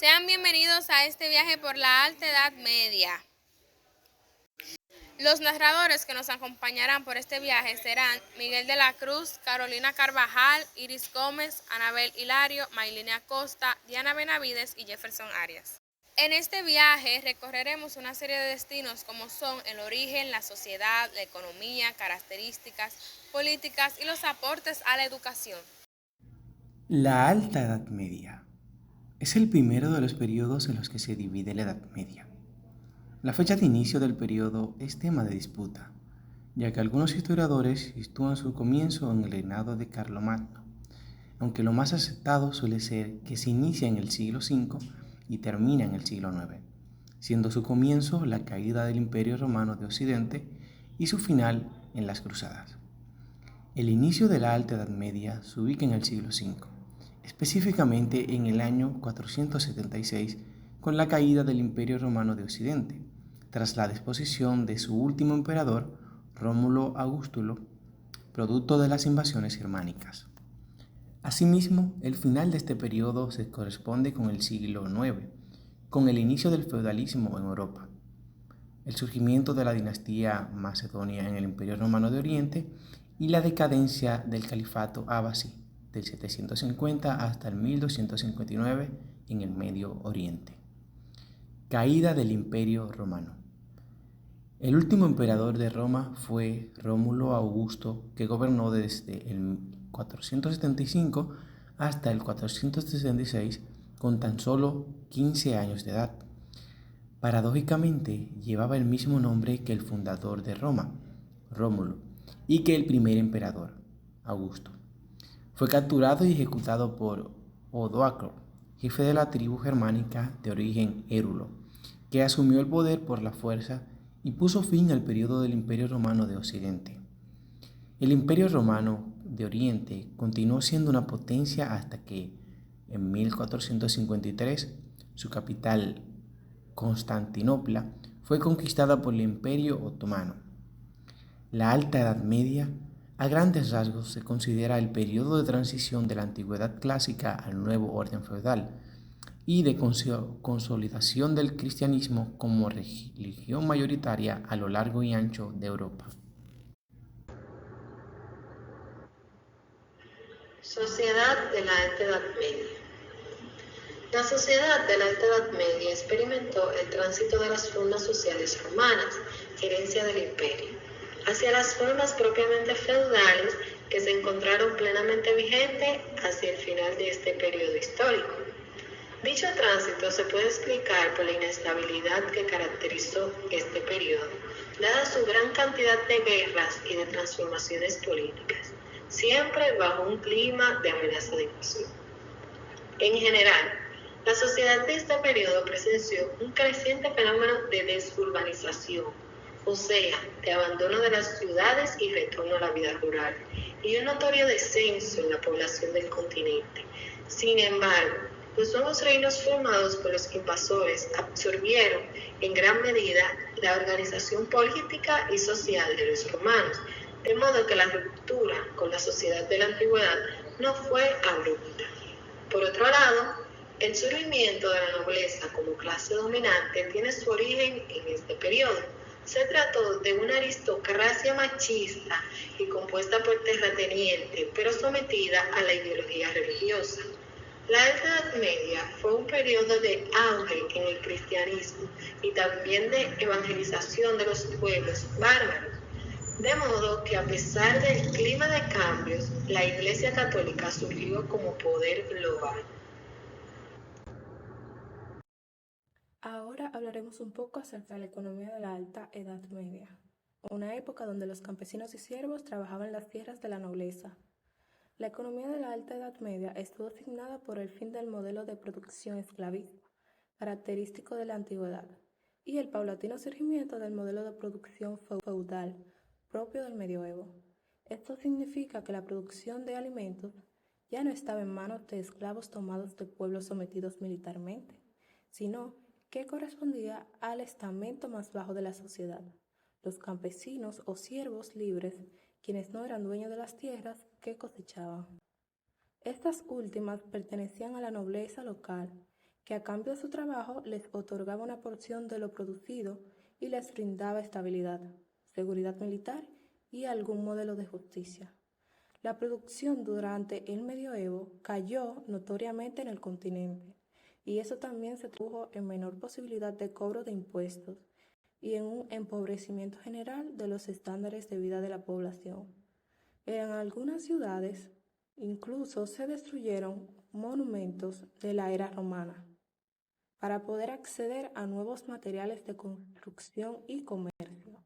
Sean bienvenidos a este viaje por la Alta Edad Media. Los narradores que nos acompañarán por este viaje serán Miguel de la Cruz, Carolina Carvajal, Iris Gómez, Anabel Hilario, Maylene Acosta, Diana Benavides y Jefferson Arias. En este viaje recorreremos una serie de destinos como son el origen, la sociedad, la economía, características, políticas y los aportes a la educación. La Alta Edad Media es el primero de los periodos en los que se divide la Edad Media. La fecha de inicio del periodo es tema de disputa, ya que algunos historiadores sitúan su comienzo en el reinado de Carlomagno, aunque lo más aceptado suele ser que se inicia en el siglo V y termina en el siglo IX, siendo su comienzo la caída del Imperio Romano de Occidente y su final en las Cruzadas. El inicio de la Alta Edad Media se ubica en el siglo V, específicamente en el año 476, con la caída del Imperio Romano de Occidente, tras la deposición de su último emperador, Rómulo Augustulo, producto de las invasiones germánicas. Asimismo, el final de este periodo se corresponde con el siglo IX, con el inicio del feudalismo en Europa, el surgimiento de la dinastía macedonia en el Imperio Romano de Oriente y la decadencia del califato abasí del 750 hasta el 1259 en el Medio Oriente. Caída del Imperio Romano. El último emperador de Roma fue Rómulo Augusto, que gobernó desde el 475 hasta el 466 con tan solo 15 años de edad. Paradójicamente, llevaba el mismo nombre que el fundador de Roma, Rómulo, y que el primer emperador, Augusto. Fue capturado y ejecutado por Odoacro, jefe de la tribu germánica de origen érulo, que asumió el poder por la fuerza y puso fin al periodo del Imperio Romano de Occidente. El Imperio Romano de Oriente continuó siendo una potencia hasta que, en 1453, su capital, Constantinopla, fue conquistada por el Imperio Otomano. La Alta Edad Media, a grandes rasgos, se considera el periodo de transición de la antigüedad clásica al nuevo orden feudal y de consolidación del cristianismo como religión mayoritaria a lo largo y ancho de Europa. Sociedad de la Alta Edad Media. La sociedad de la Alta Edad Media experimentó el tránsito de las formas sociales romanas, herencia del imperio, hacia las formas propiamente feudales que se encontraron plenamente vigentes hacia el final de este periodo histórico. Dicho tránsito se puede explicar por la inestabilidad que caracterizó este periodo, dada su gran cantidad de guerras y de transformaciones políticas, siempre bajo un clima de amenaza de invasión. En general, la sociedad de este periodo presenció un creciente fenómeno de desurbanización, o sea, de abandono de las ciudades y retorno a la vida rural, y un notorio descenso en la población del continente. Sin embargo, los nuevos reinos formados por los invasores absorbieron en gran medida la organización política y social de los romanos, de modo que la ruptura con la sociedad de la antigüedad no fue abrupta. Por otro lado, el surgimiento de la nobleza como clase dominante tiene su origen en este periodo. Se trató de una aristocracia machista y compuesta por terratenientes, pero sometida a la ideología religiosa. La Alta Edad Media fue un periodo de auge en el cristianismo y también de evangelización de los pueblos bárbaros. De modo que a pesar del clima de cambios, la Iglesia Católica surgió como poder global. Ahora hablaremos un poco acerca de la economía de la Alta Edad Media, una época donde los campesinos y siervos trabajaban las tierras de la nobleza. La economía de la Alta Edad Media estuvo asignada por el fin del modelo de producción esclavista, característico de la antigüedad, y el paulatino surgimiento del modelo de producción feudal, propio del medioevo. Esto significa que la producción de alimentos ya no estaba en manos de esclavos tomados de pueblos sometidos militarmente, sino que correspondía al estamento más bajo de la sociedad, los campesinos o siervos libres, quienes no eran dueños de las tierras que cosechaban. Estas últimas pertenecían a la nobleza local, que a cambio de su trabajo les otorgaba una porción de lo producido y les brindaba estabilidad, seguridad militar y algún modelo de justicia. La producción durante el medioevo cayó notoriamente en el continente, y eso también se tradujo en menor posibilidad de cobro de impuestos y en un empobrecimiento general de los estándares de vida de la población. En algunas ciudades incluso se destruyeron monumentos de la era romana para poder acceder a nuevos materiales de construcción y comercio.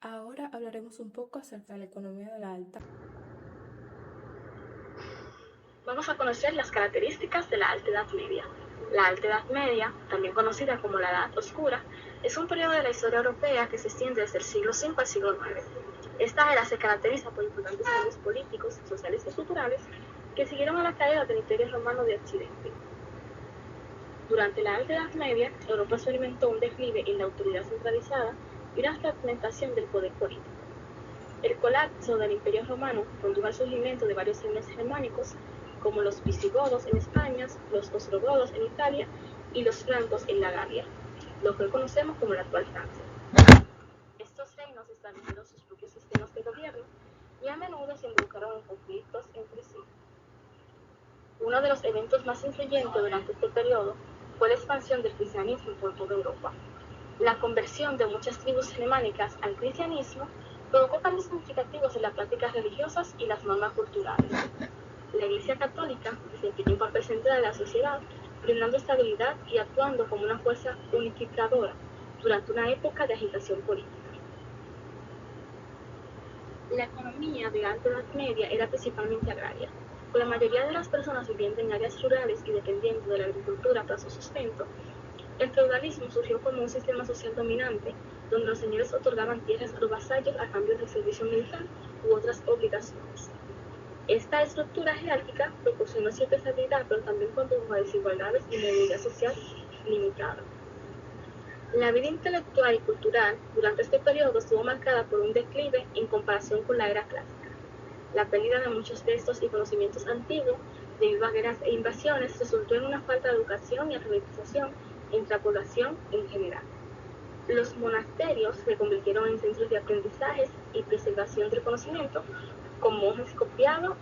Ahora hablaremos un poco acerca de la economía de la alta. Vamos a conocer las características de la Alta Edad Media. La Alta Edad Media, también conocida como la Edad Oscura, es un periodo de la historia europea que se extiende desde el siglo V al siglo IX. Esta era se caracteriza por importantes cambios políticos, sociales y culturales que siguieron a la caída del Imperio Romano de Occidente. Durante la Alta Edad Media, Europa experimentó un declive en la autoridad centralizada y una fragmentación del poder político. El colapso del Imperio Romano condujo al surgimiento de varios reinos germánicos, como los visigodos en España, los ostrogodos en Italia y los francos en la Galia, lo que hoy conocemos como la actual Francia. Estos reinos establecieron sus propios sistemas de gobierno y a menudo se involucraron en conflictos entre sí. Uno de los eventos más influyentes durante este periodo fue la expansión del cristianismo por toda Europa. La conversión de muchas tribus germánicas al cristianismo provocó cambios significativos en las prácticas religiosas y las normas culturales. La Iglesia Católica desempeñó un papel central en la sociedad, brindando estabilidad y actuando como una fuerza unificadora durante una época de agitación política. La economía de la Alta Edad Media era principalmente agraria. Con la mayoría de las personas viviendo en áreas rurales y dependiendo de la agricultura para su sustento, el feudalismo surgió como un sistema social dominante, donde los señores otorgaban tierras a los vasallos a cambio del servicio militar u otras obligaciones. Esta estructura jerárquica proporcionó cierta estabilidad, pero también condujo a desigualdades y movilidad social limitada. La vida intelectual y cultural durante este periodo estuvo marcada por un declive en comparación con la era clásica. La pérdida de muchos textos y conocimientos antiguos debido a guerras e invasiones resultó en una falta de educación y alfabetización entre la población en general. Los monasterios se convirtieron en centros de aprendizajes y preservación del conocimiento, con monjes copiando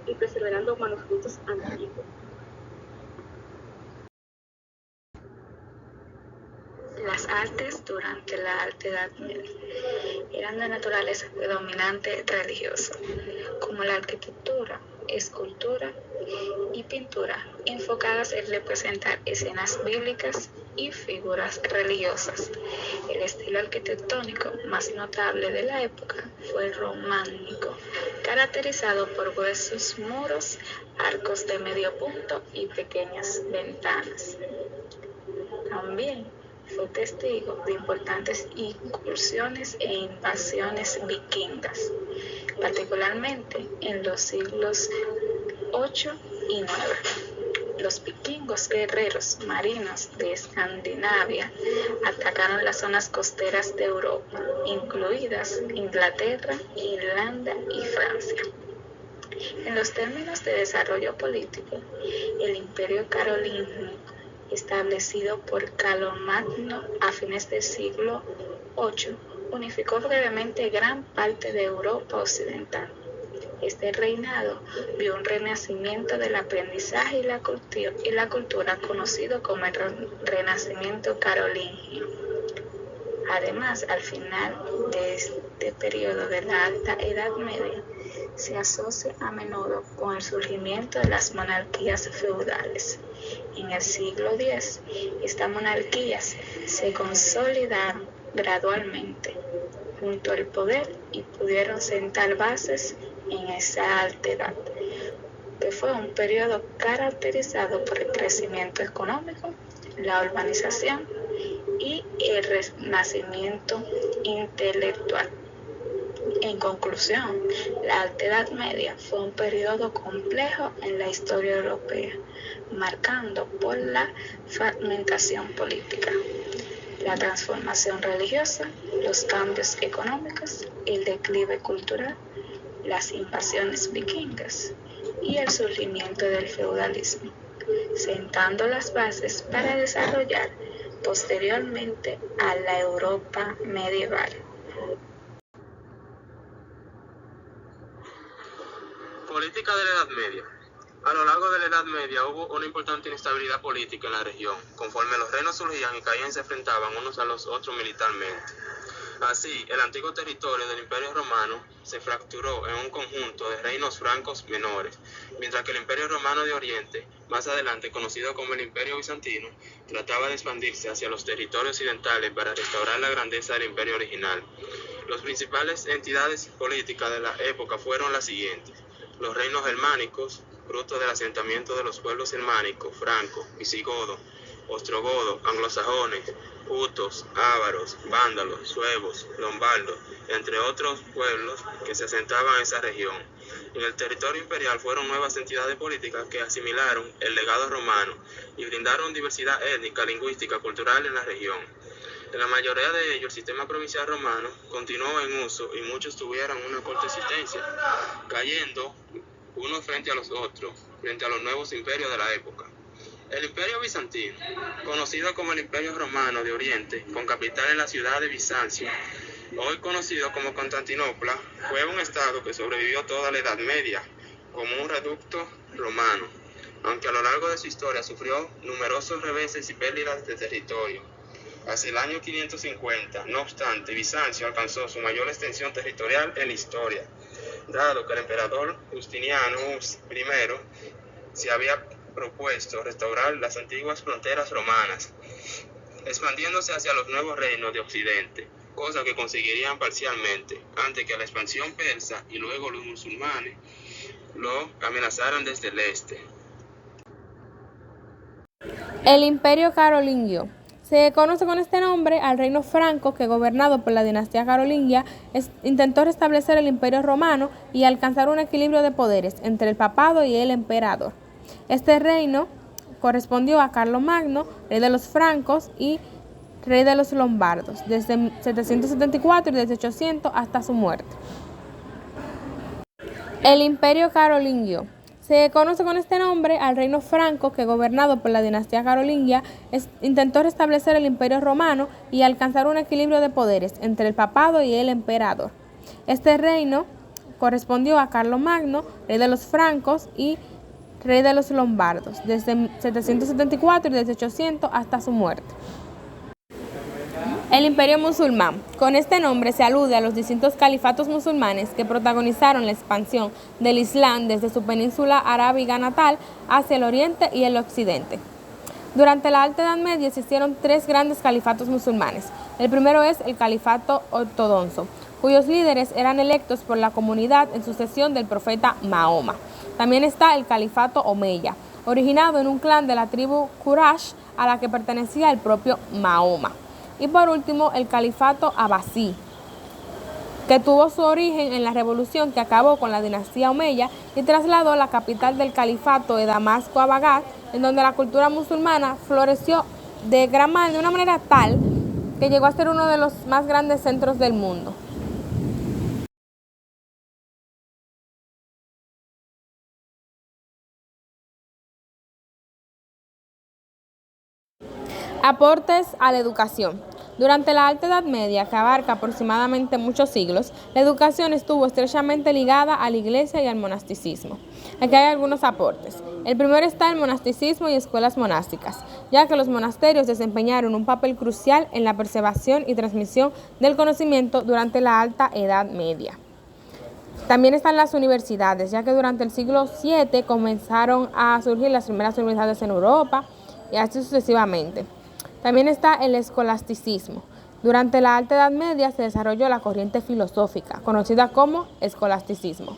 y preservando manuscritos antiguos. Las artes durante la Alta Edad Media eran de naturaleza predominante religiosa, como la arquitectura, escultura y pintura, enfocadas en representar escenas bíblicas y figuras religiosas. El estilo arquitectónico más notable de la época fue el románico, caracterizado por gruesos muros, arcos de medio punto y pequeñas ventanas. También fue testigo de importantes incursiones e invasiones vikingas, particularmente en los siglos VIII y IX. Los vikingos guerreros marinos de Escandinavia atacaron las zonas costeras de Europa, incluidas Inglaterra, Irlanda y Francia. En los términos de desarrollo político, el Imperio Carolingio, establecido por Carlomagno a fines del siglo VIII, unificó brevemente gran parte de Europa occidental. Este reinado vio un renacimiento del aprendizaje y la cultura conocido como el Renacimiento carolingio. Además, al final de este periodo de la Alta Edad Media, se asocia a menudo con el surgimiento de las monarquías feudales. En el siglo X, estas monarquías se consolidaron gradualmente junto al poder y pudieron sentar bases en esa alta edad, que fue un periodo caracterizado por el crecimiento económico, la urbanización y el renacimiento intelectual. En conclusión, la Alta Edad Media fue un periodo complejo en la historia europea, marcando por la fragmentación política, la transformación religiosa, los cambios económicos, el declive cultural, las invasiones vikingas y el surgimiento del feudalismo. sentando las bases para desarrollar posteriormente a la Europa medieval. Política de la Edad Media. A lo largo de la Edad Media hubo una importante inestabilidad política en la región. Conforme los reinos surgían y caían, se enfrentaban unos a los otros militarmente. Así, el antiguo territorio del Imperio Romano se fracturó en un conjunto de reinos francos menores, mientras que el Imperio Romano de Oriente, más adelante conocido como el Imperio Bizantino, trataba de expandirse hacia los territorios occidentales para restaurar la grandeza del imperio original. Las principales entidades políticas de la época fueron las siguientes: los reinos germánicos, fruto del asentamiento de los pueblos germánicos, francos, visigodos, ostrogodos, anglosajones, hutos, ávaros, vándalos, suevos, lombardos, entre otros pueblos que se asentaban en esa región. En el territorio imperial fueron nuevas entidades políticas que asimilaron el legado romano y brindaron diversidad étnica, lingüística, cultural en la región. En la mayoría de ellos, el sistema provincial romano continuó en uso y muchos tuvieron una corta existencia, cayendo unos frente a los otros, frente a los nuevos imperios de la época. El Imperio Bizantino, conocido como el Imperio Romano de Oriente, con capital en la ciudad de Bizancio, hoy conocido como Constantinopla, fue un estado que sobrevivió toda la Edad Media como un reducto romano, aunque a lo largo de su historia sufrió numerosos reveses y pérdidas de territorio. Hacia el año 550, no obstante, Bizancio alcanzó su mayor extensión territorial en la historia, dado que el emperador Justiniano I se había propuesto restaurar las antiguas fronteras romanas, expandiéndose hacia los nuevos reinos de Occidente, cosa que conseguirían parcialmente, antes que la expansión persa y luego los musulmanes lo amenazaran desde el este. El Imperio Carolingio. Se conoce con este nombre al reino franco que, gobernado por la dinastía carolingia, intentó restablecer el imperio romano y alcanzar un equilibrio de poderes entre el papado y el emperador. Este reino correspondió a Carlomagno, rey de los francos y rey de los lombardos, desde 774 y desde 800 hasta su muerte. El Imperio Carolingio. Se conoce con este nombre al reino franco que, gobernado por la dinastía carolingia, intentó restablecer el imperio romano y alcanzar un equilibrio de poderes entre el papado y el emperador. Este reino correspondió a Carlomagno, rey de los francos y rey de los lombardos, desde 774 y desde 800 hasta su muerte. El Imperio Musulmán. Con este nombre se alude a los distintos califatos musulmanes que protagonizaron la expansión del Islam desde su península arábiga natal hacia el oriente y el occidente. Durante la Alta Edad Media existieron tres grandes califatos musulmanes. El primero es el Califato Ortodoxo, cuyos líderes eran electos por la comunidad en sucesión del profeta Mahoma. También está el Califato Omeya, originado en un clan de la tribu Quraysh a la que pertenecía el propio Mahoma. Y por último, el Califato Abasí, que tuvo su origen en la revolución que acabó con la dinastía Omeya y trasladó la capital del califato de Damasco a Bagdad, en donde la cultura musulmana floreció de una manera tal que llegó a ser uno de los más grandes centros del mundo. Aportes a la educación. Durante la Alta Edad Media, que abarca aproximadamente muchos siglos, la educación estuvo estrechamente ligada a la iglesia y al monasticismo. Aquí hay algunos aportes. El primero está el monasticismo y escuelas monásticas, ya que los monasterios desempeñaron un papel crucial en la preservación y transmisión del conocimiento durante la Alta Edad Media. También están las universidades, ya que durante el siglo VII comenzaron a surgir las primeras universidades en Europa y así sucesivamente. También está el escolasticismo. Durante la Alta Edad Media se desarrolló la corriente filosófica, conocida como escolasticismo.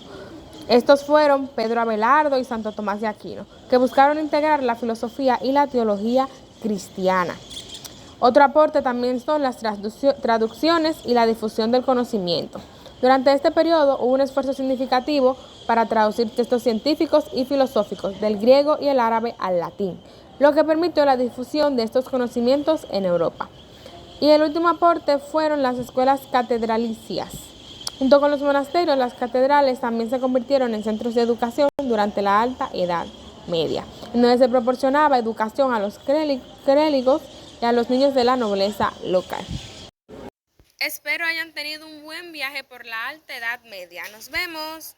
Estos fueron Pedro Abelardo y Santo Tomás de Aquino, que buscaron integrar la filosofía y la teología cristiana. Otro aporte también son las traducciones y la difusión del conocimiento. Durante este periodo hubo un esfuerzo significativo para traducir textos científicos y filosóficos del griego y el árabe al latín, lo que permitió la difusión de estos conocimientos en Europa. Y el último aporte fueron las escuelas catedralicias. Junto con los monasterios, las catedrales también se convirtieron en centros de educación durante la Alta Edad Media, en donde se proporcionaba educación a los clérigos y a los niños de la nobleza local. Espero hayan tenido un buen viaje por la Alta Edad Media. Nos vemos.